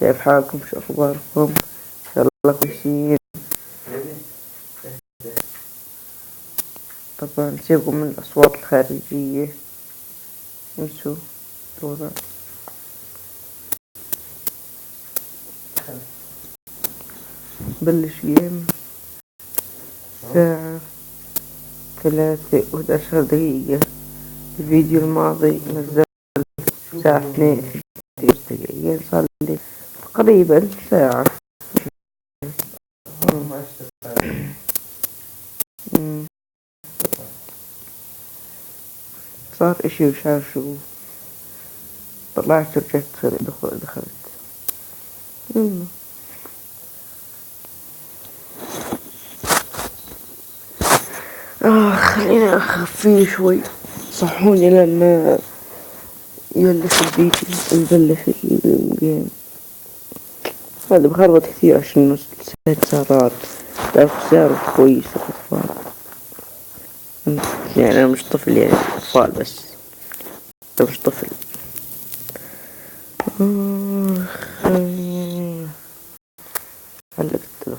كيف حالكم؟ شو أخباركم؟ إن شاء الله كويسين. طبعا سيبكم من الأصوات الخارجية، انسوا الوضع. بلش جيم الساعة 3:11. الفيديو الماضي نزل الساعة 2:11، صار لي تقريبا ساعة. صار اشي مش عارف شو، طلعت رجعت دخلت. خليني اخفيه شوي، صحوني لما يبلش الفيديو يبلش الجيم. هذا بخربط كثير عشان السيارات، تعرف سيارة كويسة أطفال، يعني أنا مش طفل، يعني أطفال بس أنا مش طفل. علقت له.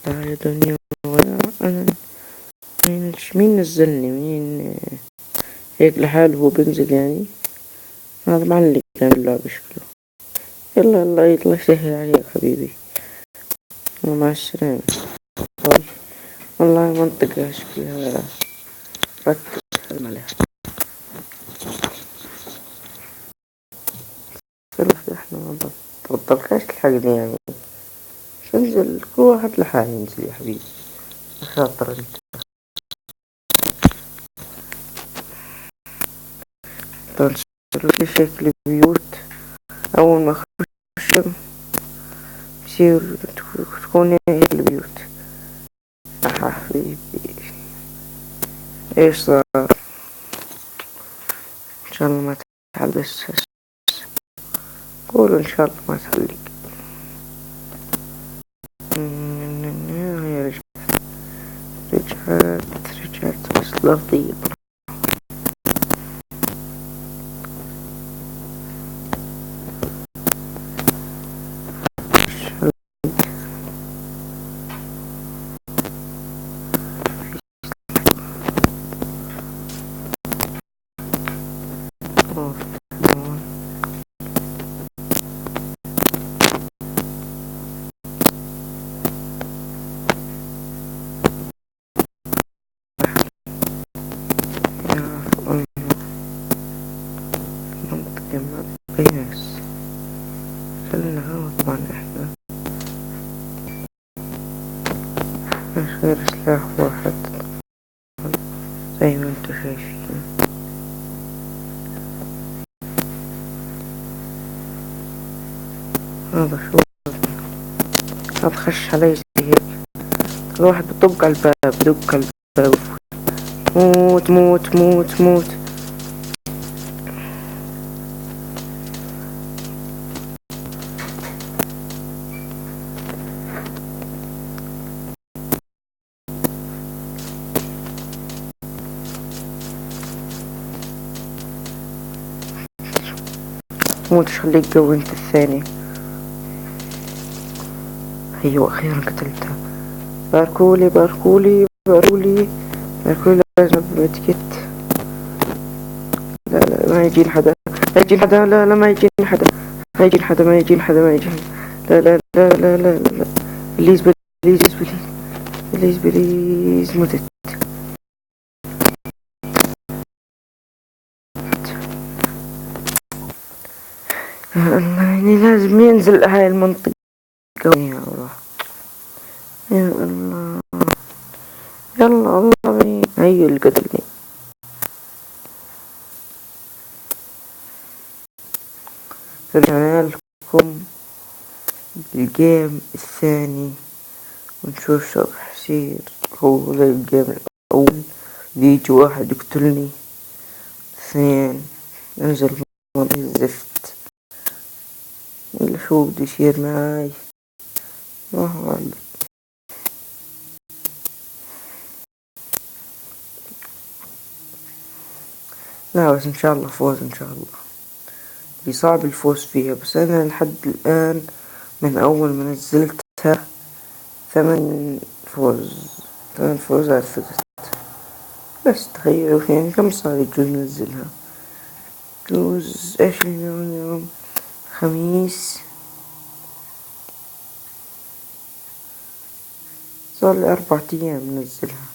يا دنيا أنا مين نزلني؟ مين هيك لحاله هو بنزل يعني؟ هذا معلق يعني اللعب شكله. يلا يلا يلا يسهل عليك حبيبي، مع السلامة. والله منطقة شكلها ركز عليها. احنا ما بطلكاش تلحقني يعني، انزل كل واحد لحاله ينزل يا حبيبي، شاطر انت. تنزل شكل بيوت اول ما اخش بصير تكون هي البيوت. حبيبي ايش صار؟ ان شاء الله ما تحل، بس قولوا ان شاء الله ما تحلق. رجعت بس لفظي. بس خلينا غلط طبعا، احنا غير سلاح واحد زي ما انتو شايفين. هذا شو هذا؟ خش علي زي هيك، الواحد بطق على الباب، بدق على الباب، موت موت موت موت. موت، خليك جو انت الثاني. ايوه اخيرا قتلتها. باركولي باركولي باركولي باركولي، لازم بمتكت. لا لا ما يجي حدا، ما يجي حدا، لا لا ما يجي حدا، ما يجي حدا، ما يجي حدا، ما يجي. لا لا لا لا لا لا، بليز بليز بليز بليز بليز، متت. يا الله، يعني لازم ينزل هاي المنطقة. يا الله يا الله، يلا الله هي اللي قتلني. رجعنا لكم بالجيم الثاني ونشوف شو راح يصير. هو زي الجيم الأول، بيجي واحد يقتلني، 2 انزل مرة الزفت، ولا شو بده يصير معاي، ما هو عارف. لا بس ان شاء الله فوز ان شاء الله. دي صعب الفوز فيها، بس انا لحد الان من اول ما نزلتها 8 فوزات فزت. بس تخيلوا يعني كم صار يجوز ننزلها؟ يجوز ايش اليوم؟ يوم خميس، صار لي 4 ايام ننزلها.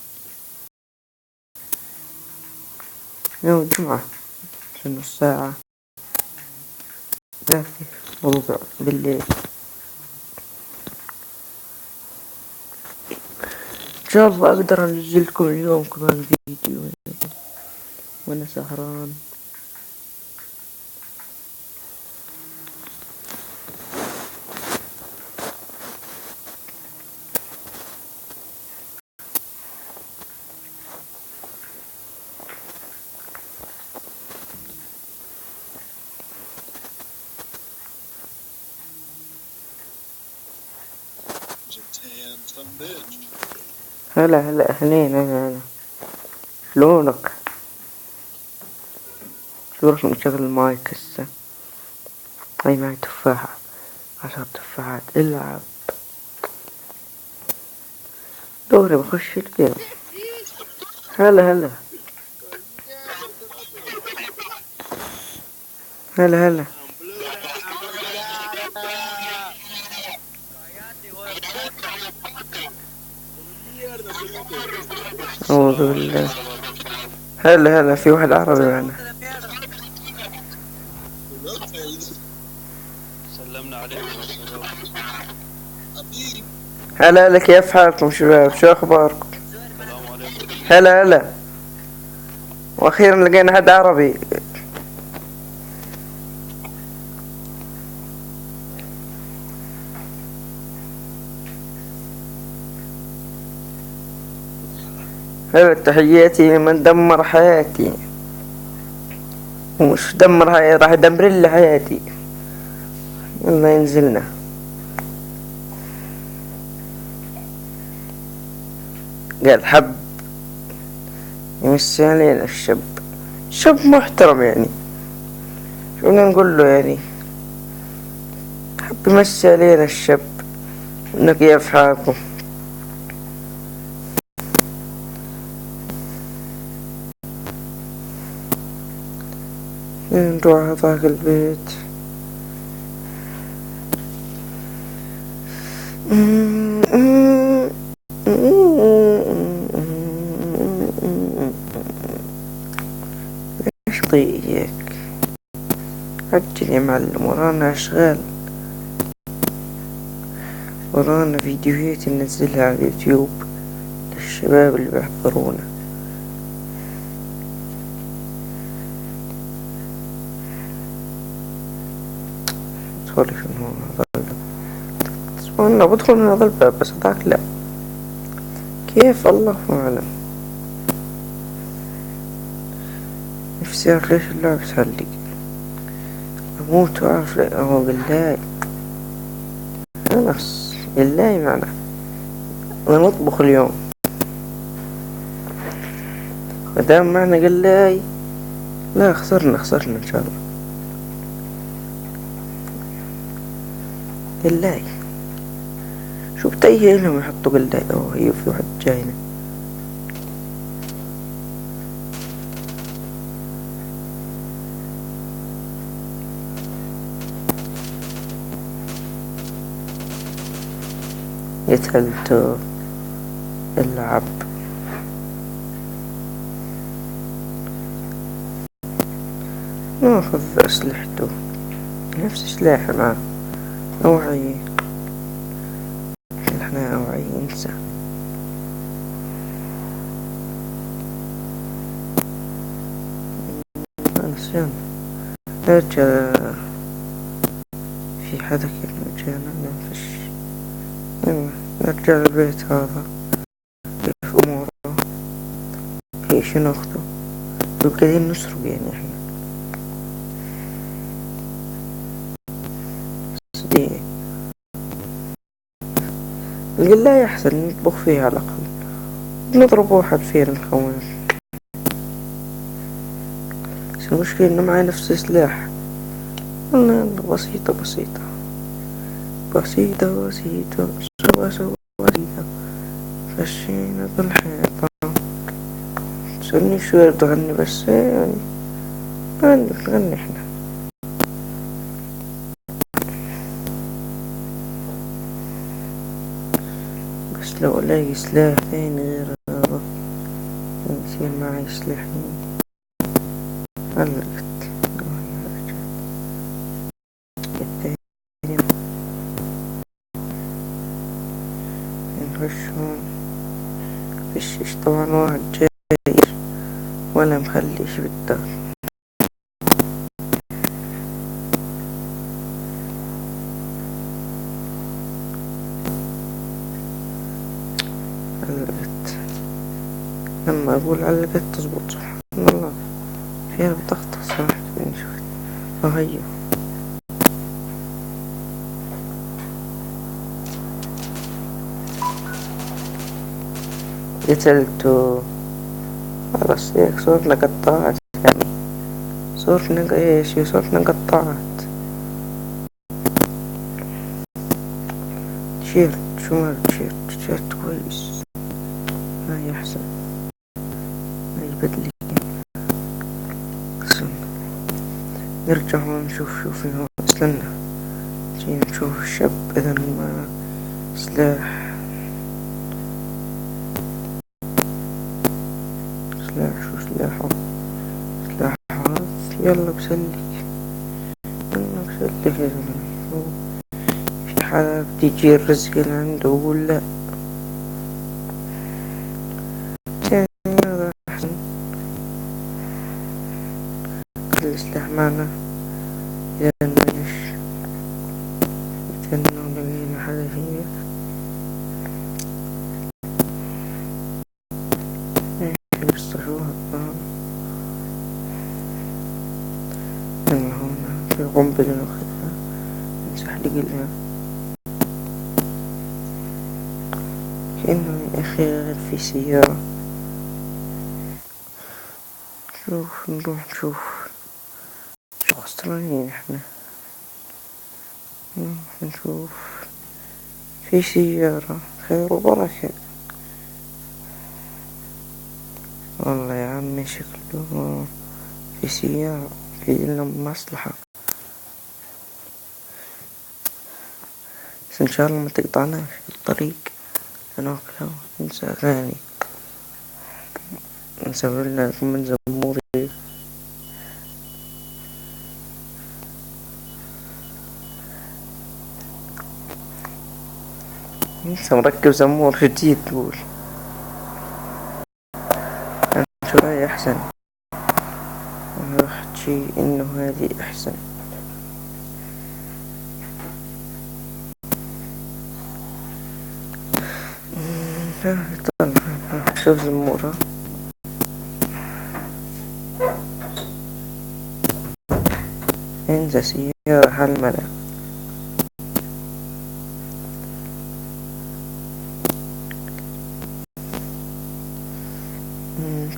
يوم الجمعة في نص ساعة 3:15 بالليل. ان شاء الله اقدر انزلكم اليوم كمان فيديو وانا سهران. هلا اهلين. انا شلونك؟ شلونك مشغل المايك هسه؟ هاي معي تفاحة، 10 تفاحات. العب دوري بخش الجيم. هلا هلا هلا هلا. أعوذ بالله. هلا هلا، في واحد عربي معنا. سلمنا عليكم يا شباب. هلا هلا، كيف حالكم شباب؟ شو أخباركم؟ السلام عليكم. هلا هلا. وأخيرا لقينا حد عربي. هلا، تحياتي لمن دمر حياتي، ومش دمر حياتي، راح يدمر لي حياتي. يلا ينزلنا. قال حب يمسي علينا الشاب، شاب محترم يعني. شو بدنا نقول له يعني؟ حب يمسي علينا الشاب، انه كيف حالكم؟ نروح هذاك البيت. ايش ضيق؟ عجل يا معلم، ورانا اشغال، ورانا فيديوهات ننزلها على اليوتيوب للشباب اللي بيحضرونا. سوري شنو هذا الباب؟ انا بدخل من هذا الباب بس هذاك لا. كيف؟ الله اعلم. نفسي اعرف ليش اللعبة تهلق. اموت واعرف ليه. هو بالله خلاص، بالله معنا انا نطبخ اليوم مادام معنا قلاي. لا خسرنا ان شاء الله. قلاي شو بتأيه لهم يحطوا قلاي؟ اوه هي في واحد جاينا. يتهلتوا العب. ناخذ اسلحته، نفس سلاحه معاه. اوعي احنا اوعي انسى. نسيان نرجع. في حدا كيف نرجع ننفش. نرجع البيت هذا. كيف اموره؟ في شي ناخده؟ قاعدين نسرق يعني احنا. دي القلاية احسن نطبخ فيها على الاقل، نضرب واحد فينا نخون. بس المشكلة إنه معي نفس السلاح. يلا بسيطة بسيطة بسيطة بسيطة، سوا بسيطة، خشينا بالحيطة. تسألني شو تغني، بس يعني ما نغني احنا. بس لو الاقي سلاح ثاني غير هذا يصير معي سلاحين. علقت الثاني. نخش هون. فيش طبعا واحد جاي ولا مخليش بالدار. علقت. لما اقول علقت تزبط سبحان الله. فيها بتخطأ صح. شفت هي قتلته. خلاص هيك صرنا قطاعات، يعني صرنا ايش، صرنا قطاعات. تيشيرت، شو مال تيشيرت كويس. هاي احسن، هاي بدلي. نرجع هون نشوف شو في هون. استنى جينا نشوف الشاب اذا ما سلاح شو سلاحه. سلاحات. يلا بسلك يا زلمة. في حدا بتيجي الرزق اللي عنده وقول لا. يعني هذا احسن. كل السلاح معنا. اذا مانيش استنى لقينا حدا فينا. بس شو هذا. من هون في قنبلة ناخذها نمسح لقلها. كأنه يا أخي في سيارة. شوف نروح نشوف شو خسرانين احنا. نشوف في سيارة، خير وبركة. والله يا عمي شكله في سيارة، في لنا مصلحة. بس ان شاء الله ما تقطعناش الطريق. هناكلها ننسى أغاني، نسوي لنا من زموري. لسه مركب زمور جديد. تقول شو رأي أحسن؟ رحت شي إنه هذه أحسن. طلع شوف زمورة. انزل سيارة هالملا.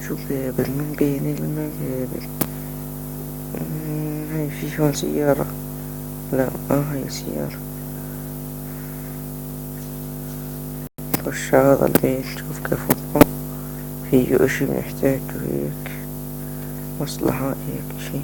شو قابل من بين المقابل. هاي في هون سيارة. لا هاي سيارة. خش هذا البيت شوف كيف هو. فيه اشي بنحتاجه هيك مصلحة هيك شي.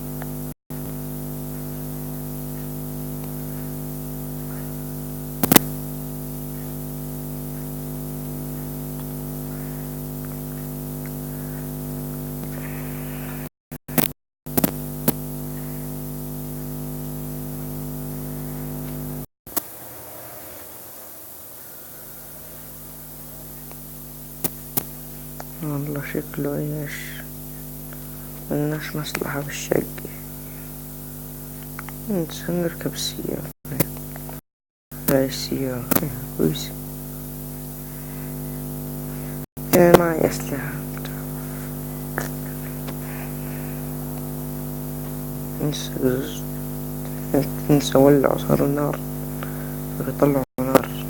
والله شكله ايش ملناش مصلحة بالشقة. نركب السيارة. هاي السيارة كويسة. أنا معي أسلحة. ننسى ولع صار النار، يطلعوا نار.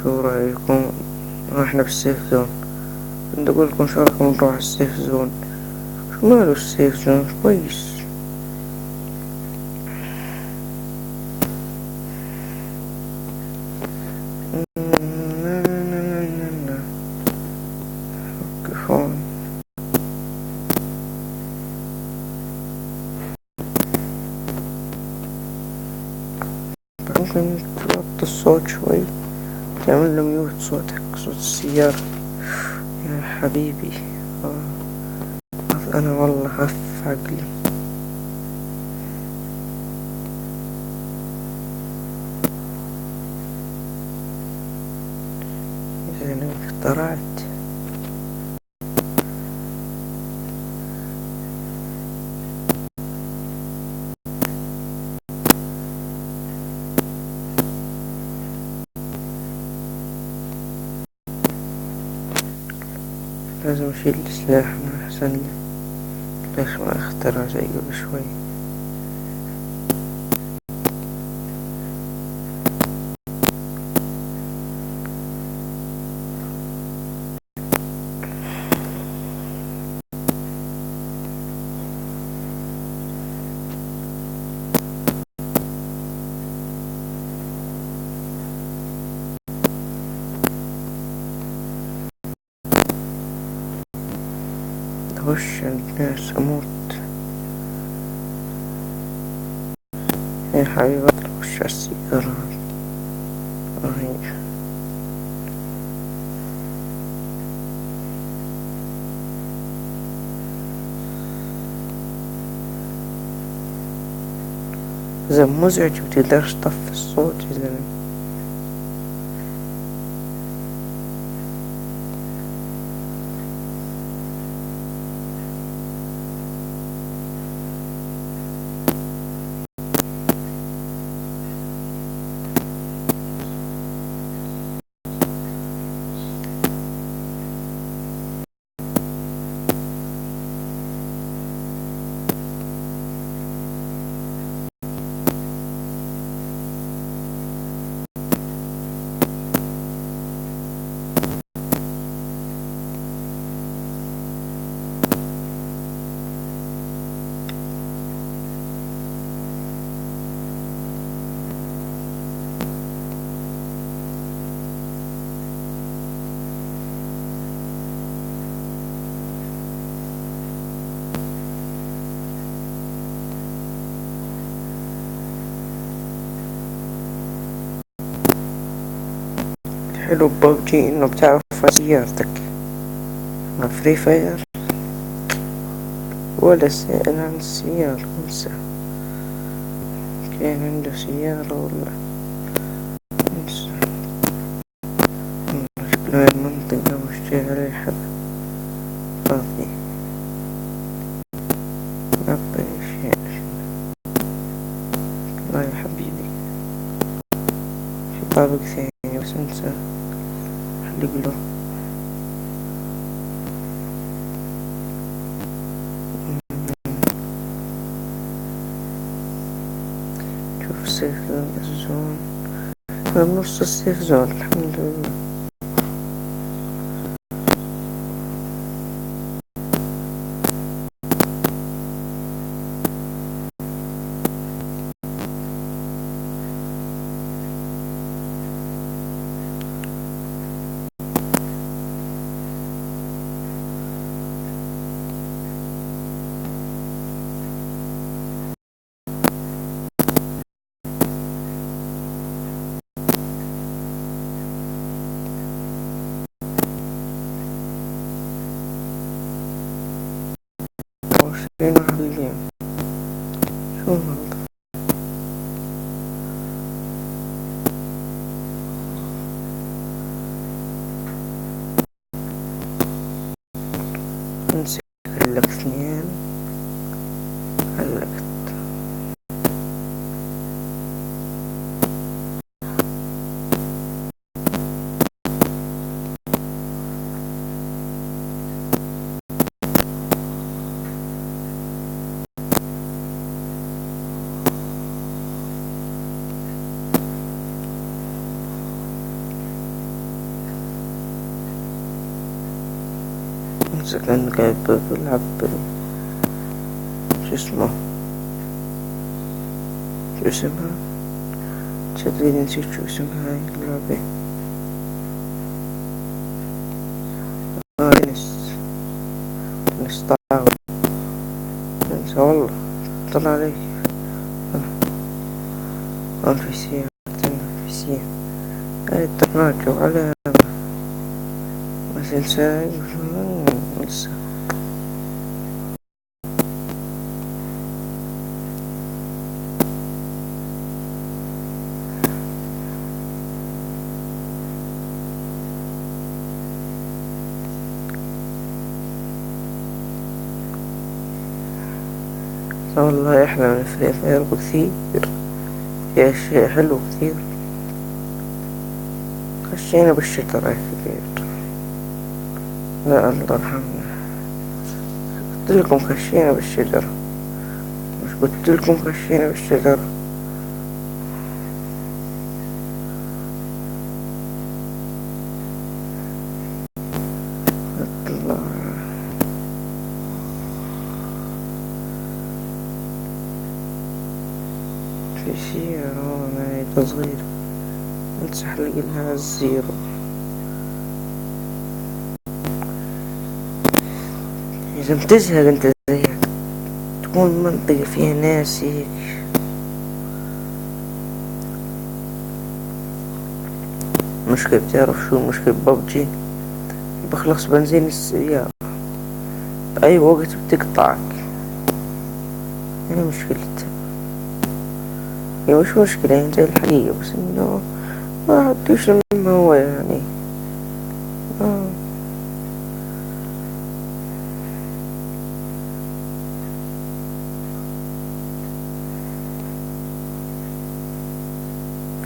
شو رأيكم احنا بالسيف زون كنت أقول لكم شو رأيكم نروح السيف زون؟ شو ماله السيف زون كويس. كيفون ممكن توطي الصوت شوي، تعمل له ميوت صوتك، صوت السيارة يا حبيبي. أنا والله خف عقلي. إذا أنا اخترعت لازم أشيل السلاح ما أحسن لي. ليش ما أخترع زي قبل شوي؟ أخش عند ناس أموت يا حبيبي. أخش على السيارة هي. إذا مزعج متقدرش تطفي الصوت يا زلمة. حلو ببجي إنه بتعرف سيارتك. مع فري فاير ولا سائل عن السيارة انسى. كان عنده سيارة ولا انسى. شكله المنطقة مش جاي عليه حدا فاضي. أعطي شيء لا يا حبيبي. في طابق ثاني بس انسى حلق له. شوف السيف زون. أنا بنص السيف زون الحمد لله. وعشرين محلية شو هذا؟ نسيت لك اثنين علقت. إذا كان قاعد بلعب شو اسمه، شو اسمها، تدري نسيت شو اسمها هاي اللعبة. تنس طاوة، تنسى والله، طلع عليك الفيسية، الفيسية هاي التقناة على ما تنسى لسه. والله احنا من فري فاير كثير، في اشياء حلوة كثير. خشينا بالشجرة كثير، لا الله يرحمنا، قلتلكم خشينا بالشجرة، مش قلتلكم خشينا بالشجرة. الله في سيارة معي صغير امسح لها الزيرو. إذا بتزهق انت زيك، تكون منطقة فيها ناس هيك، مشكلة، بتعرف شو المشكلة ببجي؟ بخلص بنزين السيارة بأي وقت بتقطعك، هي مشكلتها. هي مش مشكلة يعني زي الحقيقة، بس انه ما عدتوش مما هو يعني.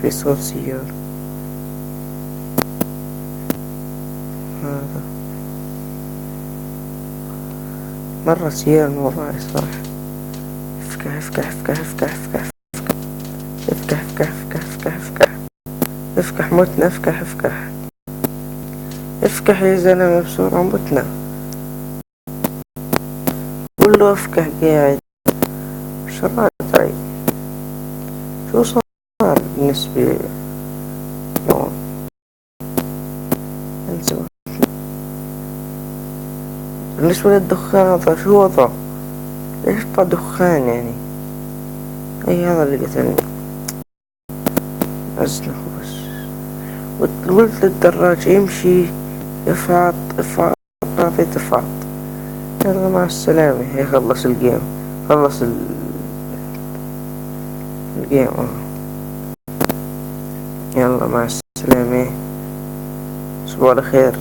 في صوت سيارة هذا، مرة سيارة من وراي صراحة. افكح افكح افكح افكح افكح افكح افكح افكح افكح افكح افتح متنا، افتح افتح افتح يا زلمة بسرعة، متنا قول له افتح قاعد. شرعت علي، شو صار بالنسبة لون انسوا. بالنسبة للدخان هذا شو وضعه؟ ليش طلع دخان يعني؟ اي هذا اللي قتلني، ازنخ بس. قلت للدراج يمشي، افعط افعط، رافيت افعط. يلا مع السلامة، هي خلص الجيم، خلص الجيم. يلا مع السلامة، صباح الخير.